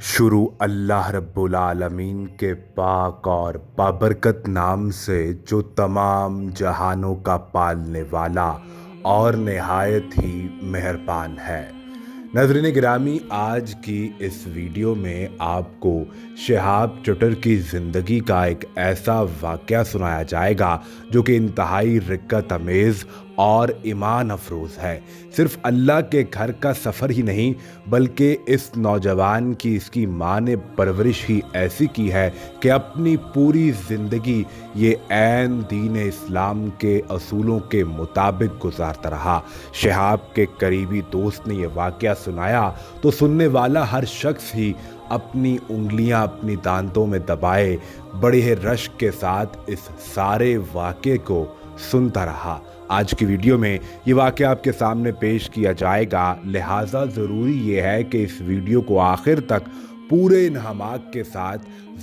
शुरू अल्लाह रब्बुल आलमीन के पाक और बाबरकत नाम से जो तमाम जहानों का पालने वाला और नहायत ही मेहरबान है। नाज़रीन गिरामी, आज की इस वीडियो में आपको शहाब चटर की ज़िंदगी का एक ऐसा वाक़या सुनाया जाएगा जो कि इंतहाई रिक्कत अमेज़ और ईमान अफरोज़ है। सिर्फ अल्लाह के घर का सफ़र ही नहीं बल्कि इस नौजवान की इसकी माँ ने परवरिश ही ऐसी की है कि अपनी पूरी ज़िंदगी ये ऐन दीन इस्लाम के असूलों के मुताबिक गुजारता रहा। शहाब के करीबी दोस्त ने यह वाक़या सुनाया तो सुनने वाला हर शख्स ही अपनी उंगलियां अपनी दांतों में दबाए बड़े ही रश्क के साथ इस सारे वाक़े को सुनता रहा। आज की वीडियो में ये वाक़या आपके सामने पेश किया जाएगा, लिहाजा ज़रूरी ये है कि इस वीडियो को आखिर तक पूरे इन्हमाक के साथ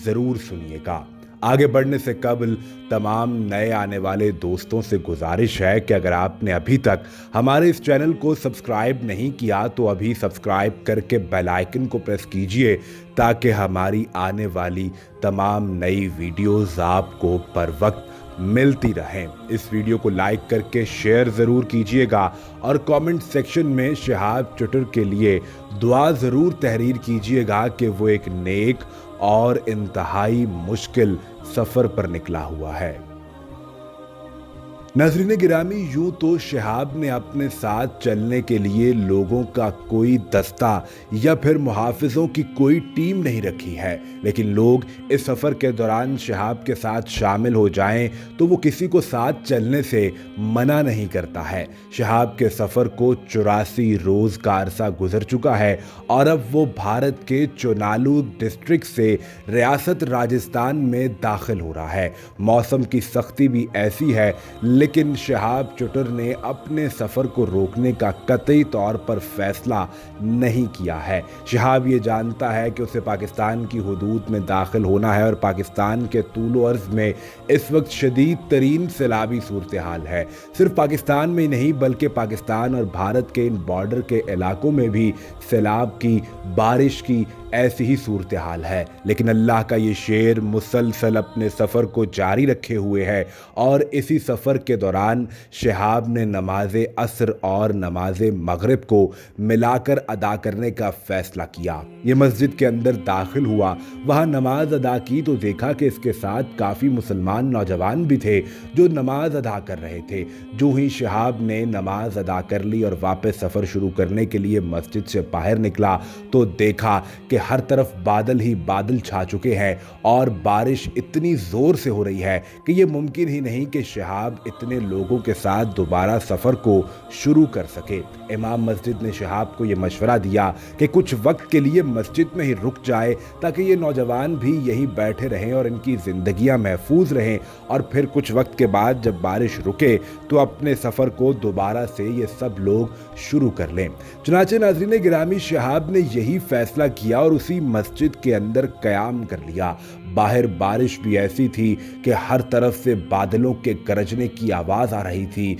ज़रूर सुनिएगा। आगे बढ़ने से कबल तमाम नए आने वाले दोस्तों से गुजारिश है कि अगर आपने अभी तक हमारे इस चैनल को सब्सक्राइब नहीं किया तो अभी सब्सक्राइब करके बेल आइकन को प्रेस कीजिए ताकि हमारी आने वाली तमाम नई वीडियोस आपको बर वक्त मिलती रहें। इस वीडियो को लाइक करके शेयर ज़रूर कीजिएगा और कमेंट सेक्शन में शहाब चटर के लिए दुआ ज़रूर तहरीर कीजिएगा कि वो एक नेक और इंतहाई मुश्किल सफ़र पर निकला हुआ है। नाज़रीन गिरामी, यूं तो शहाब ने अपने साथ चलने के लिए लोगों का कोई दस्ता या फिर मुहाफ़िज़ों की कोई टीम नहीं रखी है, लेकिन लोग इस सफ़र के दौरान शहाब के साथ शामिल हो जाएं तो वो किसी को साथ चलने से मना नहीं करता है। शहाब के सफ़र को 84 रोज़ का अरसा गुजर चुका है और अब वो भारत के चोनालू डिस्ट्रिक्ट से रियासत राजस्थान में दाखिल हो रहा है। मौसम की सख्ती भी ऐसी है लेकिन शहाब चटर ने अपने सफ़र को रोकने का कतई तौर पर फैसला नहीं किया है। शहाब ये जानता है कि उसे पाकिस्तान की हुदूद में दाखिल होना है और पाकिस्तान के तूल अर्ज़ में इस वक्त शदीद तरीन सैलाबी सूरत हाल है। सिर्फ पाकिस्तान में ही नहीं बल्कि पाकिस्तान और भारत के इन बॉर्डर के इलाकों में भी सैलाब की, बारिश की ऐसी ही सूरत हाल है। लेकिन अल्लाह का ये शेर मुसलसल अपने सफ़र को जारी रखे हुए है और इसी सफ़र के दौरान शहाब ने नमाज असर और नमाज मगरिब को मिलाकर अदा करने का फ़ैसला किया। ये मस्जिद के अंदर दाखिल हुआ, वहाँ नमाज अदा की तो देखा कि इसके साथ काफ़ी मुसलमान नौजवान भी थे जो नमाज अदा कर रहे थे। जो ही शहाब ने नमाज अदा कर ली और वापस सफ़र शुरू करने के लिए मस्जिद से बाहर निकला तो देखा कि हर तरफ बादल ही बादल छा चुके हैं और बारिश इतनी ज़ोर से हो रही है कि ये मुमकिन ही नहीं कि शहाब इतने लोगों के साथ दोबारा सफ़र को शुरू कर सके। इमाम मस्जिद ने शहाब को ये मशवरा दिया कि कुछ वक्त के लिए मस्जिद में ही रुक जाए ताकि ये नौजवान भी यहीं बैठे रहें और इनकी ज़िंदगियां महफूज रहें और फिर कुछ वक्त के बाद जब बारिश रुके तो अपने सफ़र को दोबारा से ये सब लोग शुरू कर लें। चुनाचे नाज़रीन गिरामी, शहाब ने यही फ़ैसला किया और उसी मस्जिद के अंदर क़याम कर लिया। बाहर बारिश भी ऐसी थी कि हर तरफ से बादलों के गरजने की आवाज़ आ रही थी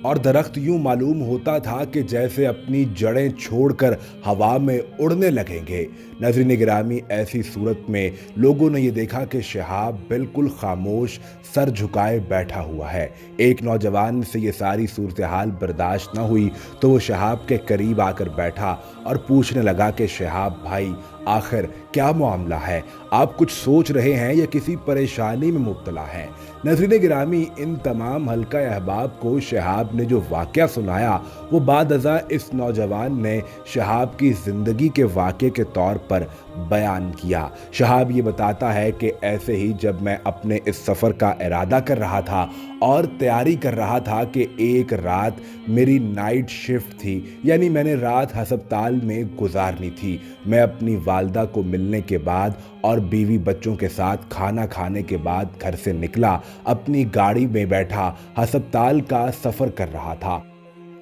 और दरख्त यूं मालूम होता था कि जैसे अपनी जड़ें छोड़कर हवा में उड़ने लगेंगे। नाज़रीन गिरामी, ऐसी सूरत में लोगों ने ये देखा कि शहाब बिल्कुल खामोश सर झुकाए बैठा हुआ है। एक नौजवान से ये सारी सूरत हाल बर्दाश्त न हुई तो वो शहाब के करीब आकर बैठा और पूछने लगा कि शहाब भाई, आखिर क्या मामला है? आप कुछ सोच रहे हैं या किसी परेशानी में मुब्तला हैं? नाज़रीन गिरामी, इन तमाम हल्का अहबाब को शहाब ने जो वाक़या सुनाया वो बाद अज़ा इस नौजवान ने शहाब की ज़िंदगी के वाक़े के तौर पर बयान किया। शहाब ये बताता है कि ऐसे ही जब मैं अपने इस सफ़र का इरादा कर रहा था और तैयारी कर रहा था कि एक रात मेरी नाइट शिफ्ट थी, यानी मैंने रात हस्पताल में गुजारनी थी। मैं अपनी वालदा को मिलने के बाद और बीवी बच्चों के साथ खाना खाने के बाद घर से निकला, अपनी गाड़ी में बैठा हस्पताल का सफ़र कर रहा था।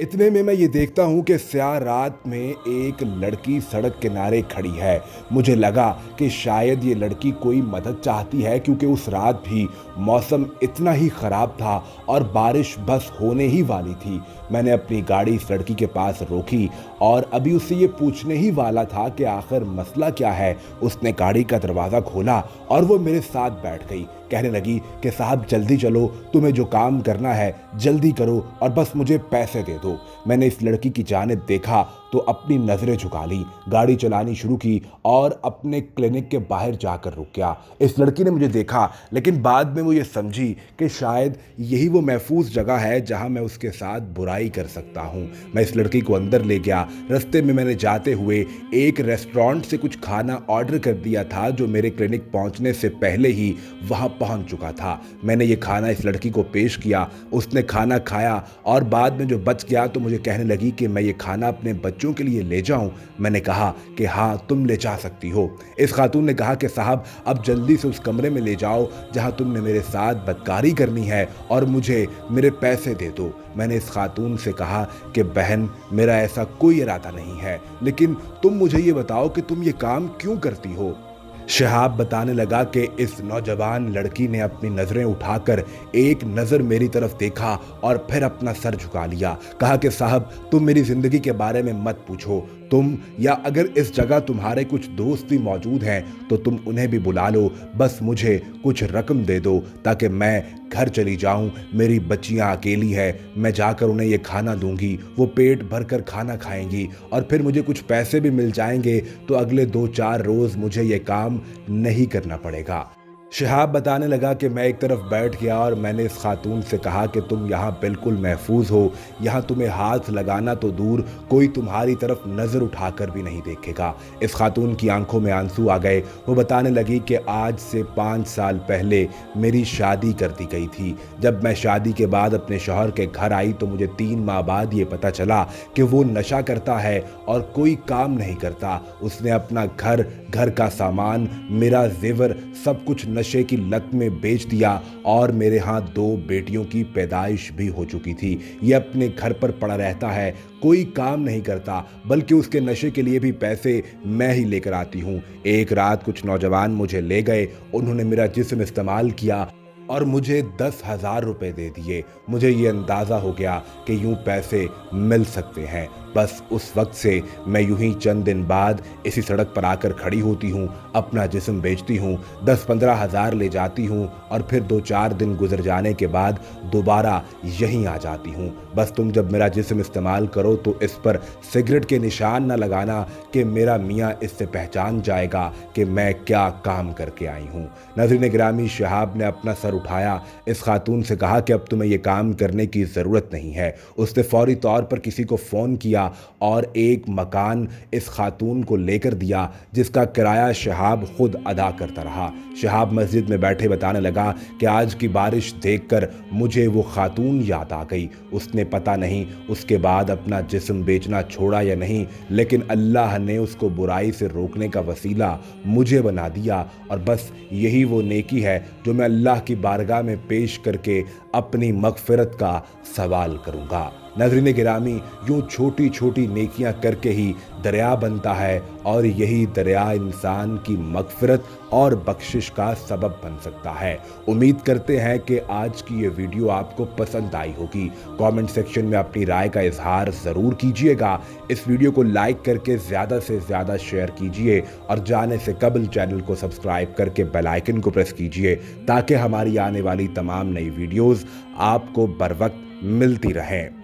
इतने में मैं ये देखता हूँ कि स्याह रात में एक लड़की सड़क किनारे खड़ी है। मुझे लगा कि शायद ये लड़की कोई मदद चाहती है, क्योंकि उस रात भी मौसम इतना ही ख़राब था और बारिश बस होने ही वाली थी। मैंने अपनी गाड़ी इस लड़की के पास रोकी और अभी उससे ये पूछने ही वाला था कि आखिर मसला क्या है। उसने गाड़ी का दरवाज़ा खोला और वो मेरे साथ बैठ गई। कहने लगी कि साहब जल्दी चलो, तुम्हें जो काम करना है जल्दी करो और बस मुझे पैसे दे दो। मैंने इस लड़की की जानिब देखा तो अपनी नज़रें झुका ली, गाड़ी चलानी शुरू की और अपने क्लिनिक के बाहर जाकर रुक गया। इस लड़की ने मुझे देखा, लेकिन बाद में वो ये समझी कि शायद यही वो महफूज जगह है जहां मैं उसके साथ बुराई कर सकता हूं। मैं इस लड़की को अंदर ले गया। रास्ते में मैंने जाते हुए एक रेस्टोरेंट से कुछ खाना ऑर्डर कर दिया था जो मेरे क्लिनिक पहुंचने से पहले ही वहां पहुंच चुका था। मैंने ये खाना इस लड़की को पेश किया, उसने खाना खाया और बाद में जो बच गया तो मुझे कहने लगी कि मैं ये खाना अपने बच्चों के लिए ले जाऊं। मैंने कहा कि हाँ तुम ले जा सकती हो। इस खातून ने कहा कि साहब अब जल्दी से उस कमरे में ले जाओ जहां तुमने मेरे साथ बदकारी करनी है और मुझे मेरे पैसे दे दो। मैंने इस खातून से कहा कि बहन मेरा ऐसा कोई इरादा नहीं है, लेकिन तुम मुझे ये बताओ कि तुम ये काम क्यों करती हो। शहाब बताने लगा कि इस नौजवान लड़की ने अपनी नज़रें उठाकर एक नज़र मेरी तरफ देखा और फिर अपना सर झुका लिया। कहा कि साहब तुम मेरी ज़िंदगी के बारे में मत पूछो, तुम या अगर इस जगह तुम्हारे कुछ दोस्त भी मौजूद हैं तो तुम उन्हें भी बुला लो, बस मुझे कुछ रकम दे दो ताकि मैं घर चली जाऊं। मेरी बच्चियां अकेली है, मैं जाकर उन्हें ये खाना दूंगी, वो पेट भर कर खाना खाएंगी और फिर मुझे कुछ पैसे भी मिल जाएंगे तो अगले 2-4 रोज़ मुझे ये काम नहीं करना पड़ेगा। शहाब बताने लगा कि मैं एक तरफ बैठ गया और मैंने इस खातून से कहा कि तुम यहाँ बिल्कुल महफूज हो, यहाँ तुम्हें हाथ लगाना तो दूर कोई तुम्हारी तरफ नज़र उठाकर भी नहीं देखेगा। इस खातून की आंखों में आंसू आ गए। वो बताने लगी कि आज से 5 साल पहले मेरी शादी कर दी गई थी। जब मैं शादी के बाद अपने शौहर के घर आई तो मुझे 3 माह बाद ये पता चला कि वो नशा करता है और कोई काम नहीं करता। उसने अपना घर का सामान, मेरा जेवर सब कुछ नशे की लत में बेच दिया और मेरे यहाँ 2 बेटियों की पैदाइश भी हो चुकी थी। ये अपने घर पर पड़ा रहता है, कोई काम नहीं करता, बल्कि उसके नशे के लिए भी पैसे मैं ही लेकर आती हूँ। एक रात कुछ नौजवान मुझे ले गए, उन्होंने मेरा जिस्म इस्तेमाल किया और मुझे 10,000 रुपये दे दिए। मुझे ये अंदाज़ा हो गया कि यूँ पैसे मिल सकते हैं। बस उस वक्त से मैं यूं ही चंद दिन बाद इसी सड़क पर आकर खड़ी होती हूँ, अपना जिस्म बेचती हूँ, 10-15 हज़ार ले जाती हूँ और फिर 2-4 दिन गुजर जाने के बाद दोबारा यहीं आ जाती हूँ। बस तुम जब मेरा जिस्म इस्तेमाल करो तो इस पर सिगरेट के निशान न लगाना कि मेरा मियाँ इससे पहचान जाएगा कि मैं क्या काम करके आई हूँ। नाज़रीन गिरामी, शहाब ने अपना सर उठाया, इस खातून से कहा कि अब तुम्हें ये काम करने की ज़रूरत नहीं है। उसने फौरी तौर पर किसी को फ़ोन किया और एक मकान इस खातून को लेकर दिया जिसका किराया शहाब खुद अदा करता रहा। शहाब मस्जिद में बैठे बताने लगा कि आज की बारिश देखकर मुझे वो खातून याद आ गई। उसने पता नहीं उसके बाद अपना जिस्म बेचना छोड़ा या नहीं, लेकिन अल्लाह ने उसको बुराई से रोकने का वसीला मुझे बना दिया और बस यही वो नेकी है जो मैं अल्लाह की बारगाह में पेश करके अपनी मगफिरत का सवाल करूँगा। नाज़रीन गिरामी, यूँ छोटी छोटी नेकियां करके ही दरिया बनता है और यही दरिया इंसान की मगफिरत और बख्शिश का सबब बन सकता है। उम्मीद करते हैं कि आज की ये वीडियो आपको पसंद आई होगी। कमेंट सेक्शन में अपनी राय का इजहार ज़रूर कीजिएगा। इस वीडियो को लाइक करके ज़्यादा से ज़्यादा शेयर कीजिए और जाने से कबल चैनल को सब्सक्राइब करके बेल आइकन को प्रेस कीजिए ताकि हमारी आने वाली तमाम नई वीडियोज़ आपको बर वक्त मिलती रहें।